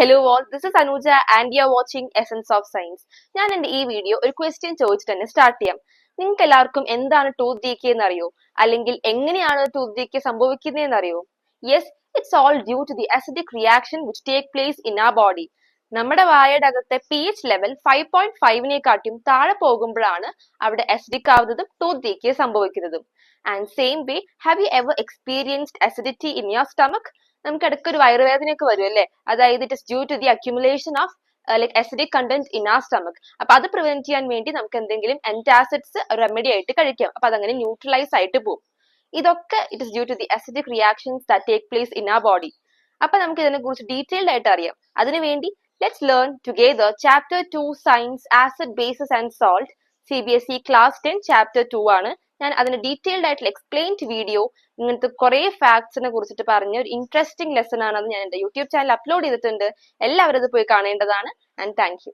Hello all, this is Anuja and you are watching Essence of Science. ഞാൻ എൻ്റെ ഈ video ഒരു question ചോദിച്ചിട്ട് തന്നെ സ്റ്റാർട്ട് ചെയ്യാം. നിങ്ങൾക്ക് എല്ലാവർക്കും എന്താണ് ടൂത്ത് ഡീക്കേ എന്ന് അറിയോ? അല്ലെങ്കിൽ എങ്ങനെയാണ് ടൂത്ത് ഡീക്കേ സംഭവിക്കുന്നതെന്ന് അറിയോ? Yes, it's all due to the acidic reaction which take place in our body. നമ്മുടെ വായയുടെ അകത്തെ pH ലെവൽ 5.5 താഴെ പോകുമ്പോഴാണ് അവിടെ അസിഡിക് ആവുന്നതും ടൂത്ത് ഡീക്കേ സംഭവിക്കുന്നതും. And same way, have you ever experienced acidity in your stomach? നമുക്ക് ഇടയ്ക്ക് ഒരു വയറുവേദനയൊക്കെ വരും അല്ലേ? അതായത് it is due to the accumulation of acidic content in our stomach. അപ്പൊ അത് പ്രിവെന്റ് ചെയ്യാൻ വേണ്ടി നമുക്ക് എന്തെങ്കിലും ആന്റാസിഡ്സ് റെമഡി ആയിട്ട് കഴിക്കാം. അപ്പൊ അതങ്ങനെ ന്യൂട്രലൈസ് ആയിട്ട് പോകും. ഇതൊക്കെ it is due to the acidic reactions that take place in our body. അപ്പൊ നമുക്ക് ഇതിനെ കുറിച്ച് ഡീറ്റെയിൽഡ് ആയിട്ട് അറിയാം. അതിനുവേണ്ടി let's learn together chapter 2 science acid bases and salt CBSE class 10 chapter 2 ആണ്. ഞാൻ അതിന് ഡീറ്റെയിൽഡ് ആയിട്ടുള്ള എക്സ്പ്ലെയിൻഡ് വീഡിയോ ഇങ്ങനത്തെ കുറെ ഫാക്ട്സിനെ കുറിച്ചിട്ട് പറഞ്ഞ ഒരു ഇൻട്രസ്റ്റിംഗ് ലെസൺ ആണ്. അത് ഞാൻ എൻ്റെ യൂട്യൂബ് ചാനൽ അപ്ലോഡ് ചെയ്തിട്ടുണ്ട്. എല്ലാവരും അത് പോയി കാണേണ്ടതാണ്. And thank you.